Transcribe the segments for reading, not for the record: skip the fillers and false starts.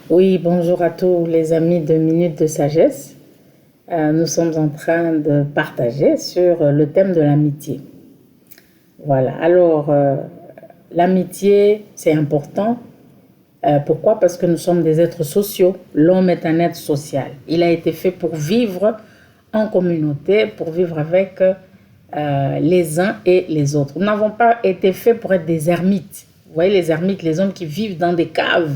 Oui, bonjour à tous les amis de Minutes de Sagesse. Nous sommes en train de partager sur le thème de l'amitié. Voilà, alors l'amitié, c'est important. Pourquoi? Parce que nous sommes des êtres sociaux. L'homme est un être social. Il a été fait pour vivre en communauté, pour vivre avec les uns et les autres. Nous n'avons pas été faits pour être des ermites. Vous voyez les ermites, les hommes qui vivent dans des caves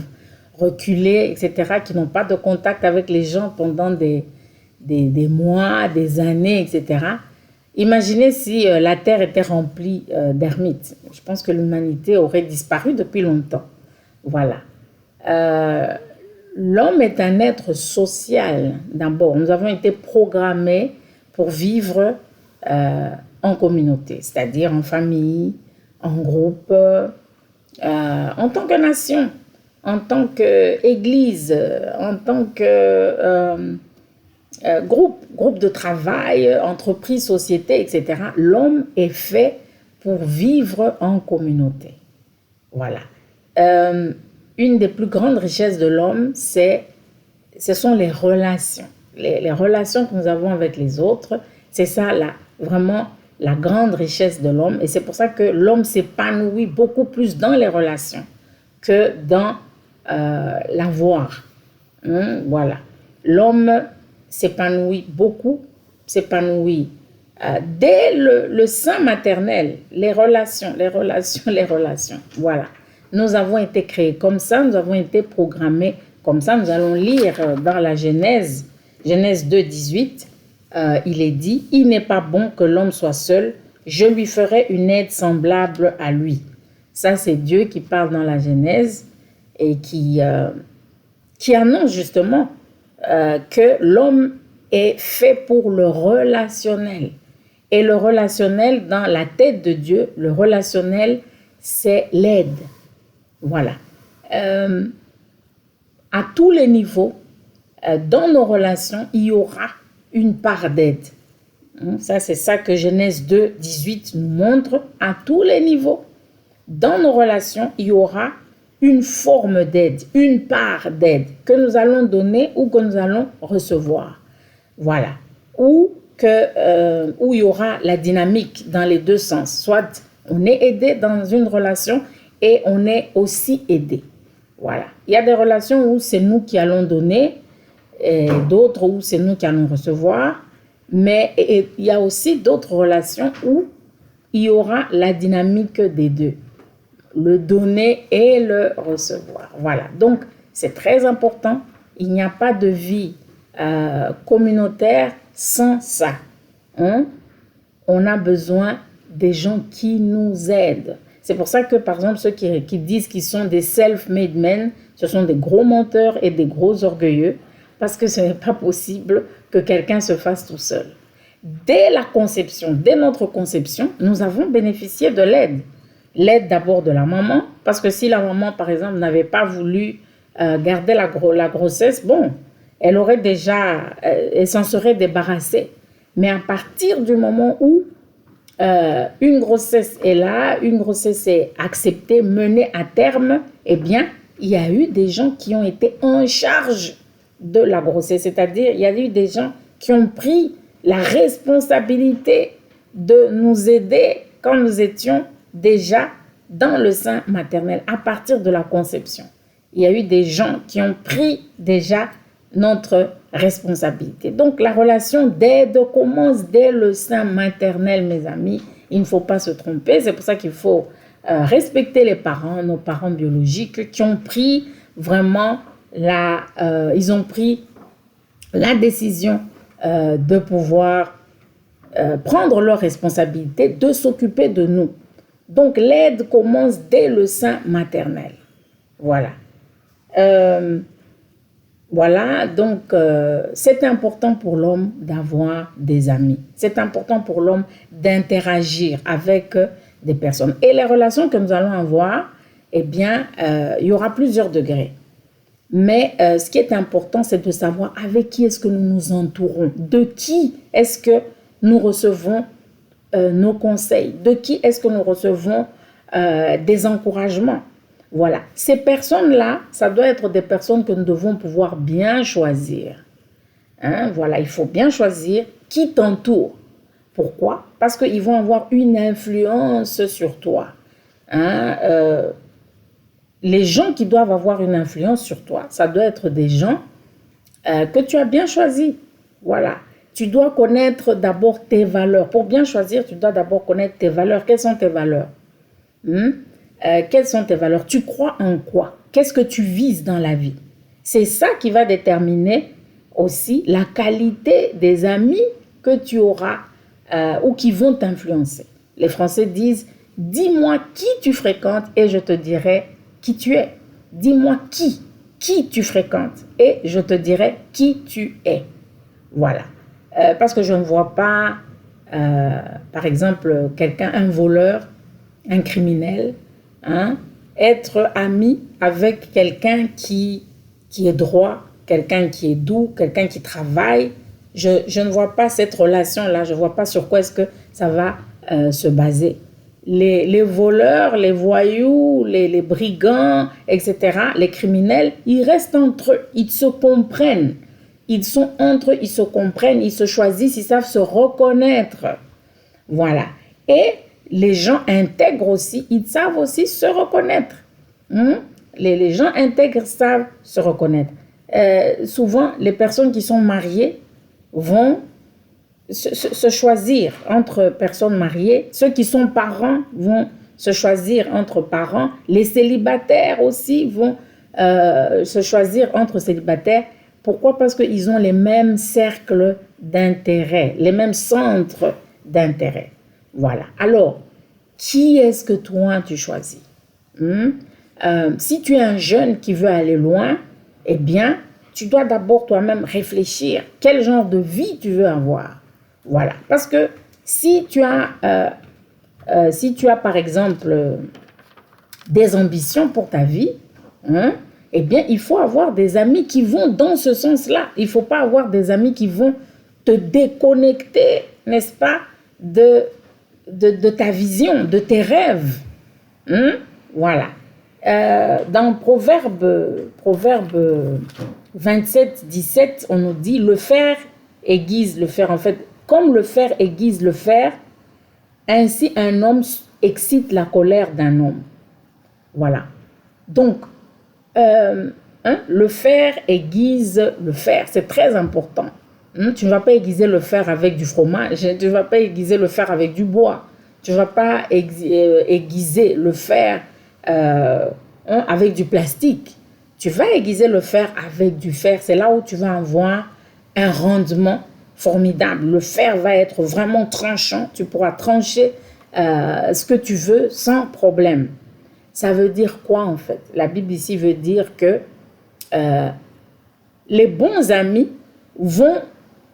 reculés, etc., qui n'ont pas de contact avec les gens pendant des mois, des années, etc. Imaginez si la Terre était remplie d'ermites. Je pense que l'humanité aurait disparu depuis longtemps. Voilà. L'homme est un être social d'abord. Nous avons été programmés pour vivre en communauté, c'est-à-dire en famille, en groupe, en tant que nation, en tant qu'église, en tant que groupe de travail, entreprise, société, etc. L'homme est fait pour vivre en communauté. Voilà. Une des plus grandes richesses de l'homme, ce sont les relations. Les relations que nous avons avec les autres, c'est ça vraiment la grande richesse de l'homme. Et c'est pour ça que l'homme s'épanouit beaucoup plus dans les relations que dans l'avoir. Voilà. L'homme s'épanouit beaucoup, s'épanouit dès le sein maternel. Les relations. Voilà. Nous avons été créés comme ça, nous avons été programmés comme ça. Nous allons lire dans la Genèse 2, 18, il est dit « Il n'est pas bon que l'homme soit seul, je lui ferai une aide semblable à lui. » Ça, c'est Dieu qui parle dans la Genèse et qui annonce justement que l'homme est fait pour le relationnel. Et le relationnel, dans la tête de Dieu, le relationnel, c'est l'aide. Voilà. À tous les niveaux, dans nos relations, il y aura une part d'aide. Ça, c'est ça que Genèse 2, 18 nous montre. À tous les niveaux, dans nos relations, il y aura une forme d'aide, une part d'aide que nous allons donner ou que nous allons recevoir. Voilà. Ou il y aura la dynamique dans les deux sens. Soit on est aidé dans une relation et on est aussi aidé. Voilà. Il y a des relations où c'est nous qui allons donner, et d'autres où c'est nous qui allons recevoir. Mais il y a aussi d'autres relations où il y aura la dynamique des deux. Le donner et le recevoir. Voilà. Donc, c'est très important. Il n'y a pas de vie communautaire sans ça. On a besoin des gens qui nous aident. C'est pour ça que, par exemple, ceux qui disent qu'ils sont des self-made men, ce sont des gros menteurs et des gros orgueilleux, parce que ce n'est pas possible que quelqu'un se fasse tout seul. Dès la conception, dès notre conception, nous avons bénéficié de l'aide. L'aide d'abord de la maman, parce que si la maman, par exemple, n'avait pas voulu garder la grossesse, bon, elle s'en serait débarrassée. Mais à partir du moment où une grossesse est là, une grossesse est acceptée, menée à terme, eh bien, il y a eu des gens qui ont été en charge de la grossesse. C'est-à-dire, il y a eu des gens qui ont pris la responsabilité de nous aider quand nous étions déjà dans le sein maternel, à partir de la conception. Il y a eu des gens qui ont pris déjà notre responsabilité. Donc, la relation d'aide commence dès le sein maternel, mes amis. Il ne faut pas se tromper. C'est pour ça qu'il faut respecter les parents, nos parents biologiques, qui ont pris vraiment ils ont pris la décision de pouvoir prendre leurs responsabilités, de s'occuper de nous. Donc, l'aide commence dès le sein maternel. Voilà. Voilà, donc c'est important pour l'homme d'avoir des amis. C'est important pour l'homme d'interagir avec des personnes. Et les relations que nous allons avoir, eh bien, il y aura plusieurs degrés. Mais ce qui est important, c'est de savoir avec qui est-ce que nous nous entourons. De qui est-ce que nous recevons nos conseils? De qui est-ce que nous recevons des encouragements? Voilà. Ces personnes-là, ça doit être des personnes que nous devons pouvoir bien choisir. Hein? Voilà, il faut bien choisir qui t'entoure. Pourquoi? Parce qu'ils vont avoir une influence sur toi. Hein? Les gens qui doivent avoir une influence sur toi, ça doit être des gens que tu as bien choisis. Voilà. Tu dois connaître d'abord tes valeurs. Pour bien choisir, tu dois d'abord connaître tes valeurs. Quelles sont tes valeurs? Quelles sont tes valeurs? Tu crois en quoi? Qu'est-ce que tu vises dans la vie? C'est ça qui va déterminer aussi la qualité des amis que tu auras ou qui vont t'influencer. Les Français disent, dis-moi qui tu fréquentes et je te dirai qui tu es. Dis-moi qui tu fréquentes et je te dirai qui tu es. Voilà. Parce que je ne vois pas, par exemple, quelqu'un, un voleur, un criminel, hein, être ami avec quelqu'un qui est droit, quelqu'un qui est doux, quelqu'un qui travaille. Je ne vois pas cette relation-là, je ne vois pas sur quoi est-ce que ça va se baser. Les voleurs, les voyous, les brigands, etc., les criminels, ils restent entre eux, ils se comprennent. Ils sont entre eux, ils se comprennent, ils se choisissent, ils savent se reconnaître. Voilà. Et les gens intègres aussi, ils savent aussi se reconnaître. Les gens intègres savent se reconnaître. Souvent, les personnes qui sont mariées vont se choisir entre personnes mariées. Ceux qui sont parents vont se choisir entre parents. Les célibataires aussi vont se choisir entre célibataires. Pourquoi? Parce qu'ils ont les mêmes cercles d'intérêt, les mêmes centres d'intérêt. Voilà. Alors, qui est-ce que toi tu choisis? Si tu es un jeune qui veut aller loin, eh bien, tu dois d'abord toi-même réfléchir. Quel genre de vie tu veux avoir? Voilà. Parce que si tu as par exemple des ambitions pour ta vie, eh bien, il faut avoir des amis qui vont dans ce sens-là. Il ne faut pas avoir des amis qui vont te déconnecter, n'est-ce pas, de ta vision, de tes rêves. Voilà. Dans Proverbe 27, 17, on nous dit, le fer aiguise le fer. En fait, comme le fer aiguise le fer, ainsi un homme excite la colère d'un homme. Voilà. Donc, le fer aiguise le fer. C'est très important. Tu ne vas pas aiguiser le fer avec du fromage. Tu ne vas pas aiguiser le fer avec du bois. Tu ne vas pas aiguiser le fer avec du plastique. Tu vas aiguiser le fer avec du fer. C'est là où tu vas avoir un rendement formidable. Le fer va être vraiment tranchant. Tu pourras trancher ce que tu veux sans problème. Ça veut dire quoi en fait? La Bible ici veut dire que les bons amis vont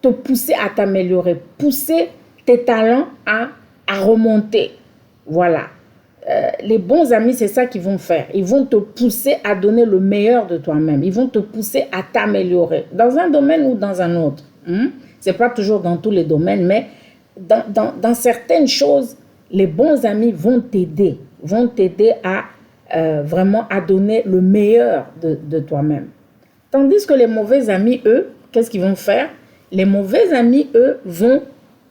te pousser à t'améliorer, pousser tes talents à remonter. Voilà. Les bons amis, c'est ça qu'ils vont faire. Ils vont te pousser à donner le meilleur de toi-même. Ils vont te pousser à t'améliorer dans un domaine ou dans un autre. Ce n'est pas toujours dans tous les domaines, mais dans certaines choses, les bons amis vont t'aider à vraiment à donner le meilleur de toi-même. Tandis que les mauvais amis, eux, qu'est-ce qu'ils vont faire? Les mauvais amis, eux, vont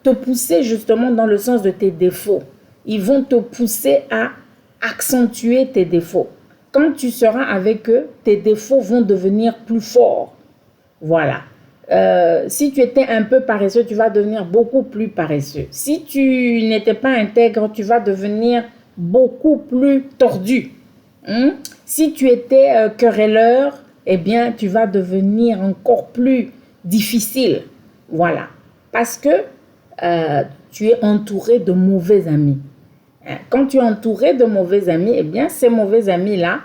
te pousser justement dans le sens de tes défauts. Ils vont te pousser à accentuer tes défauts. Quand tu seras avec eux, tes défauts vont devenir plus forts. Voilà. Si tu étais un peu paresseux, tu vas devenir beaucoup plus paresseux. Si tu n'étais pas intègre, tu vas devenir beaucoup plus tordu. Si tu étais querelleur, eh bien, tu vas devenir encore plus difficile. Voilà. Parce que tu es entouré de mauvais amis. Quand tu es entouré de mauvais amis, eh bien, ces mauvais amis-là,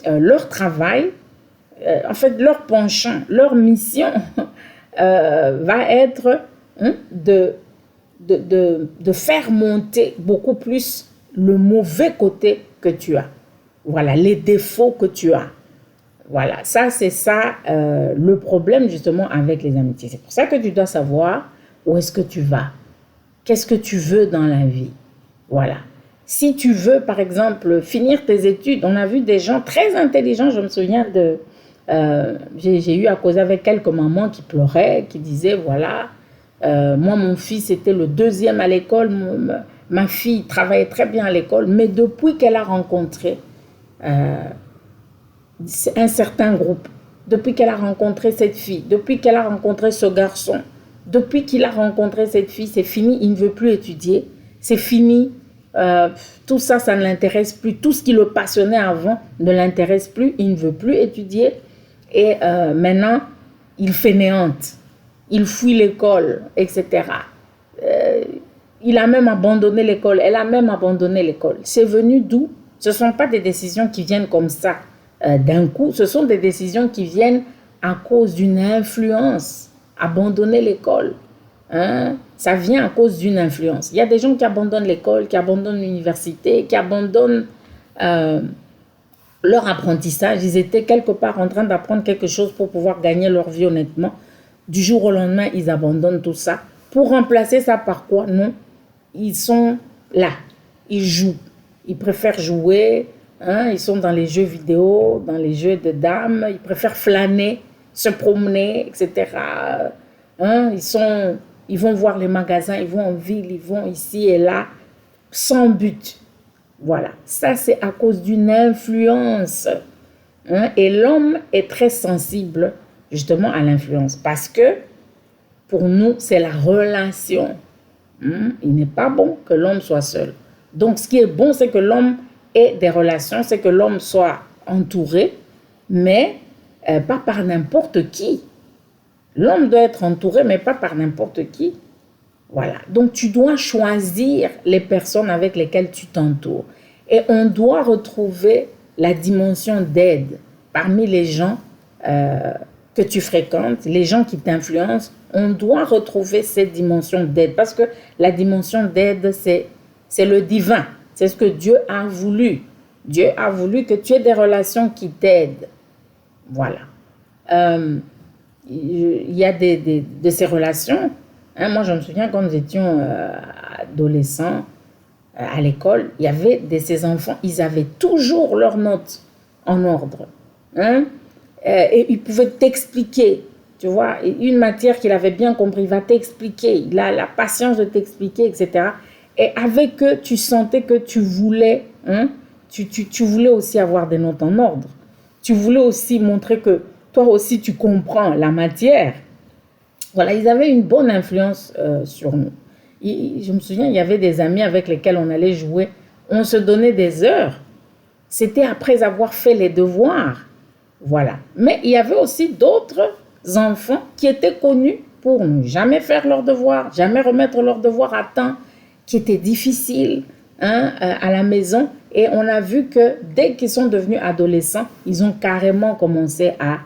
leur travail, en fait, leur penchant, leur mission va être de faire monter beaucoup plus le mauvais côté que tu as. Voilà, les défauts que tu as. Voilà, ça, c'est ça le problème justement avec les amitiés. C'est pour ça que tu dois savoir où est-ce que tu vas. Qu'est-ce que tu veux dans la vie. Voilà. Si tu veux, par exemple, finir tes études, on a vu des gens très intelligents, je me souviens j'ai eu à causer avec quelques mamans qui pleuraient, qui disaient, voilà, moi, mon fils était le deuxième à l'école, ma fille travaillait très bien à l'école, mais depuis qu'elle a rencontré un certain groupe, depuis qu'elle a rencontré cette fille, depuis qu'elle a rencontré ce garçon, depuis qu'il a rencontré cette fille, c'est fini, il ne veut plus étudier, c'est fini, tout ça, ça ne l'intéresse plus, tout ce qui le passionnait avant ne l'intéresse plus, il ne veut plus étudier, et maintenant, il fainéante, il fuit l'école, etc. Il a même abandonné l'école, elle a même abandonné l'école. C'est venu d'où? Ce ne sont pas des décisions qui viennent comme ça d'un coup, ce sont des décisions qui viennent à cause d'une influence. Abandonner l'école, hein? Ça vient à cause d'une influence. Il y a des gens qui abandonnent l'école, qui abandonnent l'université, qui abandonnent leur apprentissage. Ils étaient quelque part en train d'apprendre quelque chose pour pouvoir gagner leur vie honnêtement. Du jour au lendemain, ils abandonnent tout ça. Pour remplacer ça par quoi? Non. Ils sont là. Ils jouent. Ils préfèrent jouer. Hein? Ils sont dans les jeux vidéo, dans les jeux de dames. Ils préfèrent flâner, se promener, etc. Hein? Ils vont voir les magasins, ils vont en ville, ils vont ici et là, sans but. Voilà. Ça, c'est à cause d'une influence. Hein? Et l'homme est très sensible justement à l'influence. Parce que, pour nous, c'est la relation. Il n'est pas bon que l'homme soit seul. Donc, ce qui est bon, c'est que l'homme ait des relations, c'est que l'homme soit entouré, mais pas par n'importe qui. L'homme doit être entouré, mais pas par n'importe qui. Voilà. Donc, tu dois choisir les personnes avec lesquelles tu t'entoures. Et on doit retrouver la dimension d'aide parmi les gens que tu fréquentes, les gens qui t'influencent. On doit retrouver cette dimension d'aide parce que la dimension d'aide, c'est le divin. C'est ce que Dieu a voulu. Dieu a voulu que tu aies des relations qui t'aident. Voilà. Il y a de ces relations. Hein, moi, je me souviens quand nous étions adolescents à l'école, il y avait de ces enfants, ils avaient toujours leurs notes en ordre. Hein? Et ils pouvaient t'expliquer. Tu vois, une matière qu'il avait bien compris, il va t'expliquer. Il a la patience de t'expliquer, etc. Et avec eux, tu sentais que tu voulais, tu voulais aussi avoir des notes en ordre. Tu voulais aussi montrer que toi aussi, tu comprends la matière. Voilà, ils avaient une bonne influence sur nous. Je me souviens, il y avait des amis avec lesquels on allait jouer. On se donnait des heures. C'était après avoir fait les devoirs. Voilà. Mais il y avait aussi d'autres enfants qui étaient connus pour ne jamais faire leurs devoirs, jamais remettre leurs devoirs à temps, qui étaient difficiles à la maison. Et on a vu que dès qu'ils sont devenus adolescents, ils ont carrément commencé à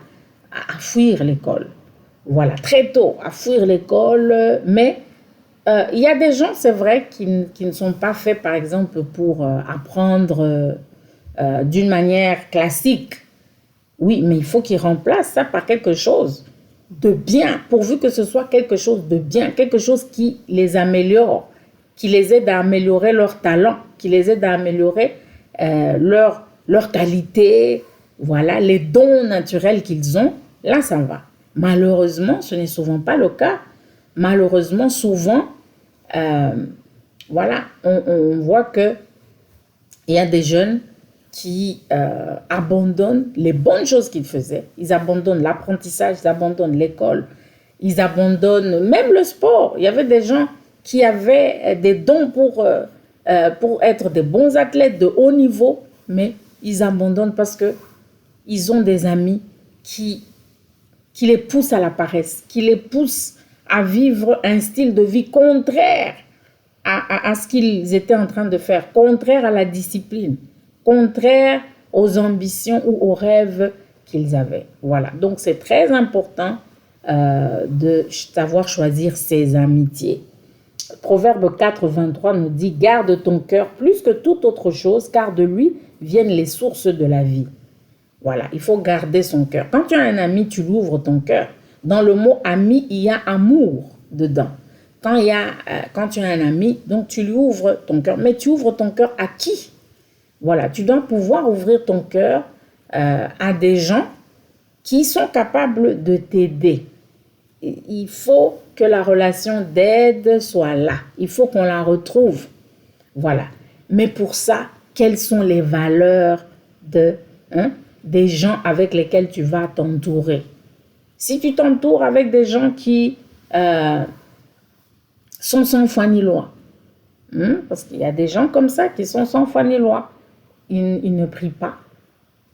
fuir l'école. Voilà, très tôt, à fuir l'école. Mais il y a des gens, c'est vrai, qui ne sont pas faits, par exemple, pour apprendre d'une manière classique. Oui, mais il faut qu'ils remplacent ça par quelque chose de bien, pourvu que ce soit quelque chose de bien, quelque chose qui les améliore, qui les aide à améliorer leur talent, qui les aide à améliorer leur qualité, voilà, les dons naturels qu'ils ont. Là, ça va. Malheureusement, ce n'est souvent pas le cas. Malheureusement, souvent, voilà, on voit qu'il y a des jeunes qui abandonnent les bonnes choses qu'ils faisaient. Ils abandonnent l'apprentissage, ils abandonnent l'école, ils abandonnent même le sport. Il y avait des gens qui avaient des dons pour être des bons athlètes de haut niveau, mais ils abandonnent parce qu'ils ont des amis qui les poussent à la paresse, qui les poussent à vivre un style de vie contraire à ce qu'ils étaient en train de faire, contraire à la discipline, contraire aux ambitions ou aux rêves qu'ils avaient. Voilà, donc c'est très important de savoir choisir ses amitiés. Proverbe 4, 23 nous dit « Garde ton cœur plus que toute autre chose, car de lui viennent les sources de la vie. » Voilà, il faut garder son cœur. Quand tu as un ami, tu l'ouvres ton cœur. Dans le mot « ami », il y a amour dedans. quand tu as un ami, donc tu lui ouvres ton cœur. Mais tu ouvres ton cœur à qui? Voilà, tu dois pouvoir ouvrir ton cœur à des gens qui sont capables de t'aider. Il faut que la relation d'aide soit là. Il faut qu'on la retrouve. Voilà. Mais pour ça, quelles sont les valeurs des gens avec lesquels tu vas t'entourer? Si tu t'entoures avec des gens qui sont sans foi ni loi, parce qu'il y a des gens comme ça qui sont sans foi ni loi. Ils ne prient pas,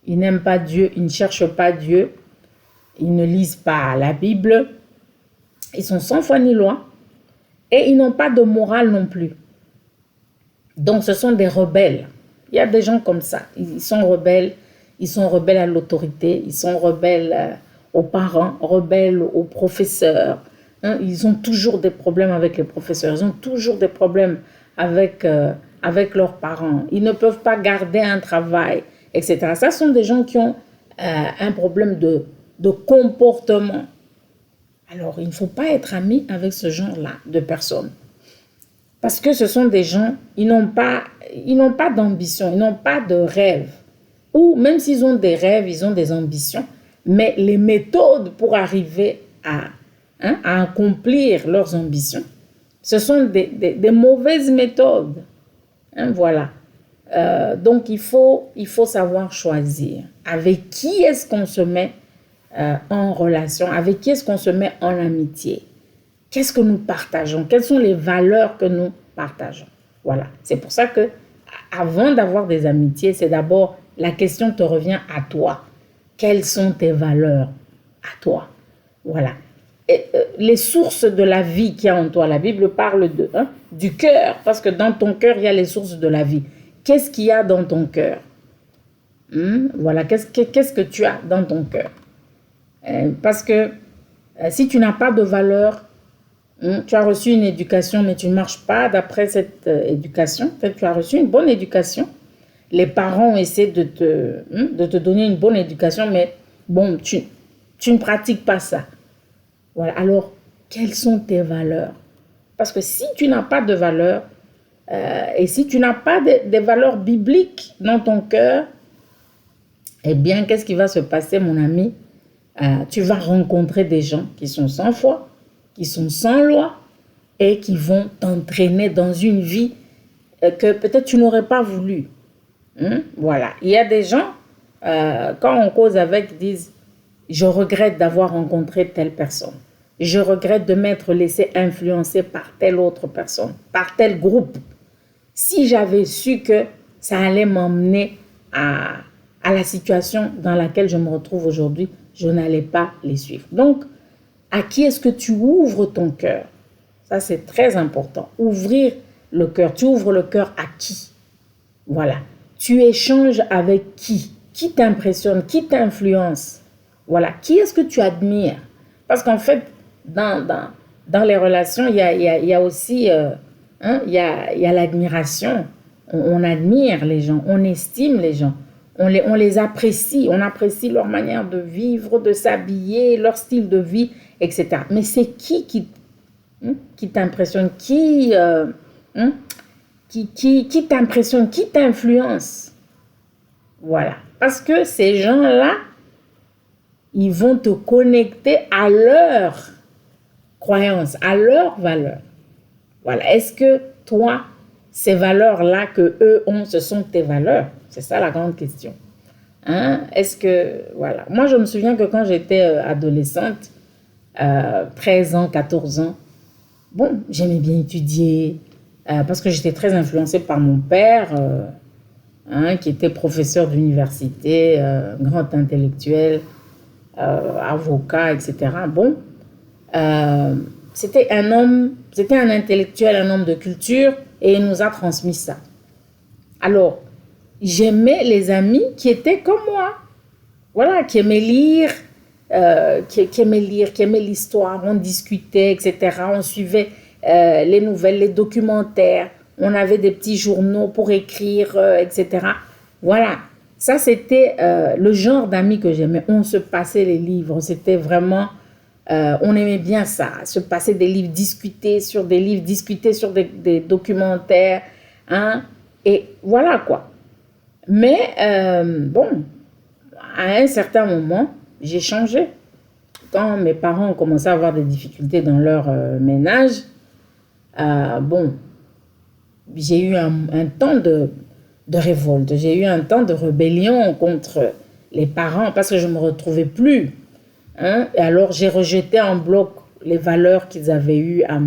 ils n'aiment pas Dieu, ils ne cherchent pas Dieu, ils ne lisent pas la Bible, ils sont sans foi ni loi et ils n'ont pas de morale non plus. Donc ce sont des rebelles. Il y a des gens comme ça, ils sont rebelles à l'autorité, ils sont rebelles aux parents, rebelles aux professeurs. Ils ont toujours des problèmes avec les professeurs, ils ont toujours des problèmes avec leurs parents. Ils ne peuvent pas garder un travail, etc. Ça sont des gens qui ont un problème de comportement. Alors, il ne faut pas être ami avec ce genre-là de personnes. Parce que ce sont des gens, ils n'ont pas d'ambition, ils n'ont pas de rêve. Ou même s'ils ont des rêves, ils ont des ambitions. Mais les méthodes pour arriver à accomplir leurs ambitions, ce sont des mauvaises méthodes. Voilà. Donc, il faut savoir choisir. Avec qui est-ce qu'on se met en relation? Avec qui est-ce qu'on se met en amitié? Qu'est-ce que nous partageons? Quelles sont les valeurs que nous partageons? Voilà. C'est pour ça que, avant d'avoir des amitiés, c'est d'abord la question te revient à toi. Quelles sont tes valeurs à toi? Voilà. Et, les sources de la vie qu'il y a en toi, la Bible parle du cœur, parce que dans ton cœur, il y a les sources de la vie. Qu'est-ce qu'il y a dans ton cœur? Voilà, qu'est-ce que tu as dans ton cœur? Parce que si tu n'as pas de valeurs, tu as reçu une éducation, mais tu ne marches pas d'après cette éducation. Peut-être que tu as reçu une bonne éducation. Les parents essaient de te donner une bonne éducation, mais bon, tu ne pratiques pas ça. Voilà. Alors, quelles sont tes valeurs? Parce que si tu n'as pas de valeurs, et si tu n'as pas des valeurs bibliques dans ton cœur, eh bien, qu'est-ce qui va se passer, mon ami? Tu vas rencontrer des gens qui sont sans foi, qui sont sans loi et qui vont t'entraîner dans une vie que peut-être tu n'aurais pas voulu. Voilà. Il y a des gens, quand on cause avec, disent « Je regrette d'avoir rencontré telle personne. Je regrette de m'être laissé influencer par telle autre personne, par tel groupe. Si j'avais su que ça allait m'emmener à la situation dans laquelle je me retrouve aujourd'hui, je n'allais pas les suivre. » Donc, à qui est-ce que tu ouvres ton cœur? Ça, c'est très important. Ouvrir le cœur. Tu ouvres le cœur à qui? Voilà. Tu échanges avec qui? Qui t'impressionne? Qui t'influence? Voilà. Qui est-ce que tu admires? Parce qu'en fait, dans les relations, il y a aussi il y a l'admiration. On admire les gens, on estime les gens. On les apprécie, on apprécie leur manière de vivre, de s'habiller, leur style de vie, etc. Mais c'est qui t'impressionne, qui t'impressionne, qui t'influence? Voilà. Parce que ces gens-là, ils vont te connecter à leur croyance, à leurs valeurs. Voilà. Est-ce que toi, ces valeurs-là que eux ont, ce sont tes valeurs? C'est ça la grande question. Est-ce que, voilà. Moi, je me souviens que quand j'étais adolescente, 13 ans, 14 ans, bon, j'aimais bien étudier parce que j'étais très influencée par mon père, qui était professeur d'université, grand intellectuel, avocat, etc. Bon, c'était un intellectuel, un homme de culture, et il nous a transmis ça. Alors, j'aimais les amis qui étaient comme moi. Voilà, qui aimaient lire, qui aimaient l'histoire. On discutait, etc. On suivait les nouvelles, les documentaires. On avait des petits journaux pour écrire, etc. Voilà, ça c'était le genre d'amis que j'aimais. On se passait les livres. C'était vraiment On aimait bien ça, se passer des livres, discuter sur des livres, discuter sur des documentaires. Hein, et voilà quoi. Mais bon, à un certain moment, j'ai changé. Quand mes parents ont commencé à avoir des difficultés dans leur ménage, bon, j'ai eu un temps de révolte, j'ai eu un temps de rébellion contre les parents parce que je ne me retrouvais plus. Hein, et alors j'ai rejeté en bloc les valeurs qu'ils avaient eues à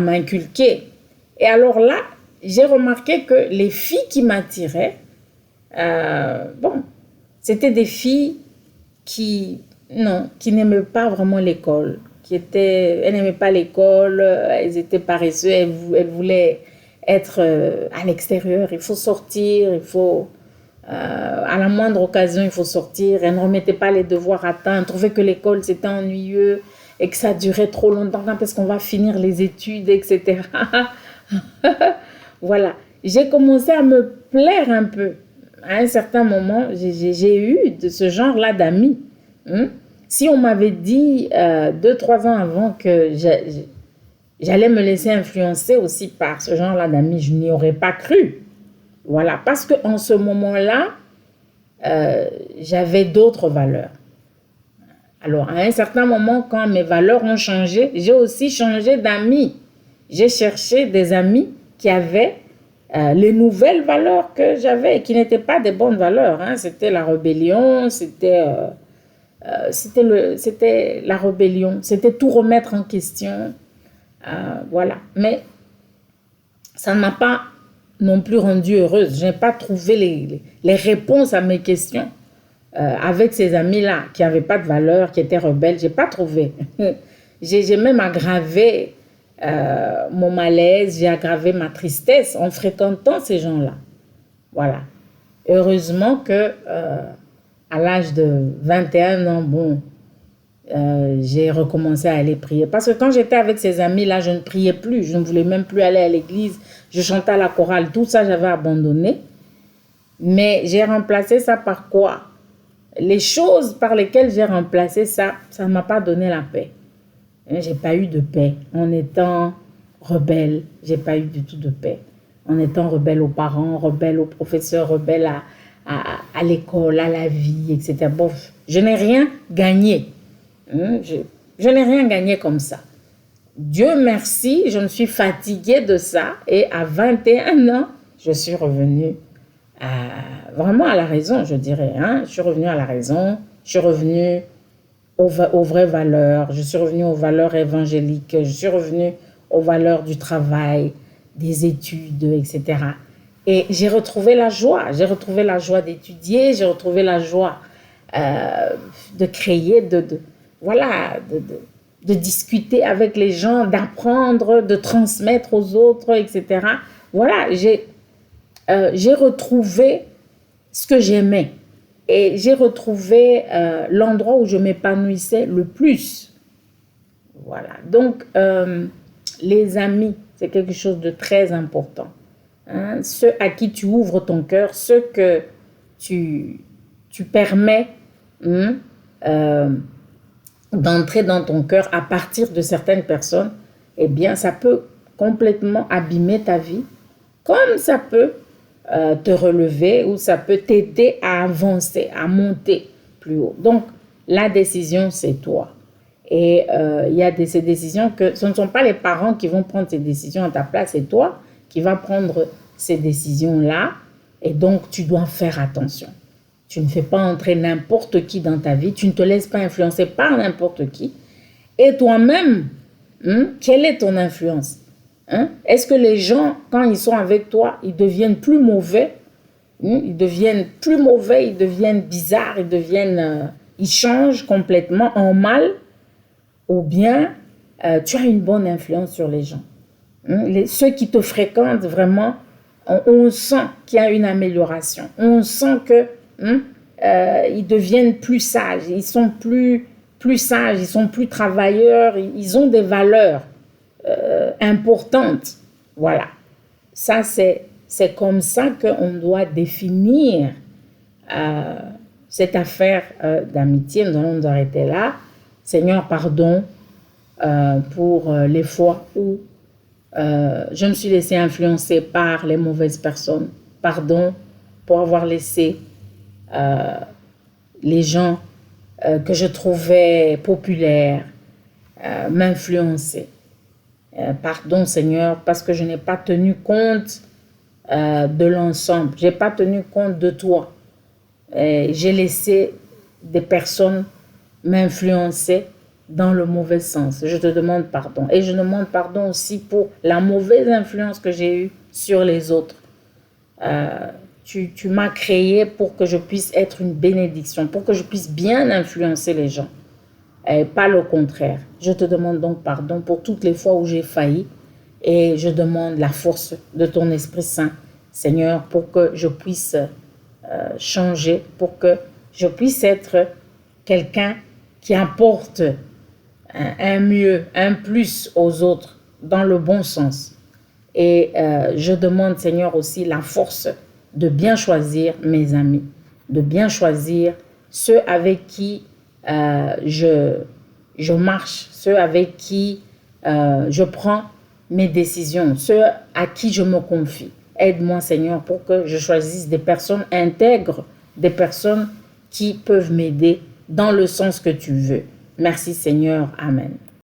m'inculquer. Et alors là, j'ai remarqué que les filles qui m'attiraient, bon, c'était des filles qui n'aimaient pas vraiment l'école, elles n'aimaient pas l'école, elles étaient paresseuses, elles voulaient être à l'extérieur, il faut sortir, il faut, à la moindre occasion, il faut sortir. Elles ne remettaient pas les devoirs à temps, elles trouvaient que l'école c'était ennuyeux et que ça durait trop longtemps, quand est-ce qu'on va finir les études, etc. Voilà, j'ai commencé à me plaire un peu. À un certain moment, j'ai eu de ce genre-là d'amis. Si on m'avait dit 2-3 ans avant que j'allais me laisser influencer aussi par ce genre-là d'amis, je n'y aurais pas cru. Voilà, parce qu'en ce moment-là, j'avais d'autres valeurs. Alors, à un certain moment, quand mes valeurs ont changé, j'ai aussi changé d'amis. J'ai cherché des amis qui avaient les nouvelles valeurs que j'avais, qui n'étaient pas des bonnes valeurs. Hein. C'était la rébellion, c'était la rébellion, c'était tout remettre en question. Voilà. Mais ça ne m'a pas non plus rendue heureuse. Je n'ai pas trouvé les réponses à mes questions avec ces amis-là qui n'avaient pas de valeur, qui étaient rebelles. Je n'ai pas trouvé. J'ai même aggravé mon malaise, j'ai aggravé ma tristesse en fréquentant ces gens-là. Voilà. Heureusement que à l'âge de 21 ans, bon, j'ai recommencé à aller prier. Parce que quand j'étais avec ces amis-là, je ne priais plus. Je ne voulais même plus aller à l'église. Je chantais à la chorale. Tout ça, j'avais abandonné. Mais j'ai remplacé ça par quoi? Les choses par lesquelles j'ai remplacé ça, ça ne m'a pas donné la paix. J'ai pas eu de paix. En étant rebelle, j'ai pas eu du tout de paix. En étant rebelle aux parents, rebelle aux professeurs, rebelle à l'école, à la vie, etc. Bon, je n'ai rien gagné. Je n'ai rien gagné comme ça. Dieu merci, je me suis fatiguée de ça. Et à 21 ans, je suis revenue vraiment à la raison, je dirais. Hein? Je suis revenue à la raison. Je suis revenue aux vraies valeurs. Je suis revenue aux valeurs évangéliques. Je suis revenue aux valeurs du travail, des études, etc. Et j'ai retrouvé la joie. J'ai retrouvé la joie d'étudier. J'ai retrouvé la joie de créer, de discuter avec les gens, d'apprendre, de transmettre aux autres, etc. Voilà, j'ai retrouvé ce que j'aimais. Et j'ai retrouvé l'endroit où je m'épanouissais le plus. Voilà. Donc, les amis, c'est quelque chose de très important. Hein? Ceux à qui tu ouvres ton cœur, ceux que tu permets d'entrer dans ton cœur à partir de certaines personnes, eh bien, ça peut complètement abîmer ta vie, comme ça peut te relever ou ça peut t'aider à avancer, à monter plus haut. Donc, la décision, c'est toi. Et il y a ces décisions que ce ne sont pas les parents qui vont prendre ces décisions à ta place, c'est toi qui vas prendre ces décisions-là. Et donc, tu dois faire attention. Tu ne fais pas entrer n'importe qui dans ta vie. Tu ne te laisses pas influencer par n'importe qui. Et toi-même, quelle est ton influence? Est-ce que les gens, quand ils sont avec toi, ils deviennent plus mauvais? Ils deviennent plus mauvais, ils deviennent bizarres, ils changent complètement en mal? Ou bien tu as une bonne influence sur les gens? Ceux qui te fréquentent vraiment, on sent qu'il y a une amélioration. On sent que ils deviennent plus sages, ils sont plus sages, ils sont plus travailleurs, ils ont des valeurs importantes. Voilà. Ça, c'est comme ça qu'on doit définir cette affaire d'amitié. Nous allons nous arrêter là. Seigneur, pardon pour les fois où je me suis laissée influencer par les mauvaises personnes. Pardon pour avoir laissé les gens que je trouvais populaires m'influencer. Pardon, Seigneur, parce que je n'ai pas tenu compte de l'ensemble. Je n'ai pas tenu compte de toi. J'ai laissé des personnes m'influencer dans le mauvais sens. Je te demande pardon. Et je demande pardon aussi pour la mauvaise influence que j'ai eue sur les autres. Tu m'as créé pour que je puisse être une bénédiction, pour que je puisse bien influencer les gens, et pas le contraire. Je te demande donc pardon pour toutes les fois où j'ai failli, et je demande la force de ton Esprit Saint, Seigneur, pour que je puisse changer, pour que je puisse être quelqu'un qui apporte un mieux, un plus aux autres, dans le bon sens. Et je demande, Seigneur, aussi la force de bien choisir mes amis, de bien choisir ceux avec qui je marche, ceux avec qui je prends mes décisions, ceux à qui je me confie. Aide-moi, Seigneur, pour que je choisisse des personnes intègres, des personnes qui peuvent m'aider dans le sens que tu veux. Merci, Seigneur. Amen.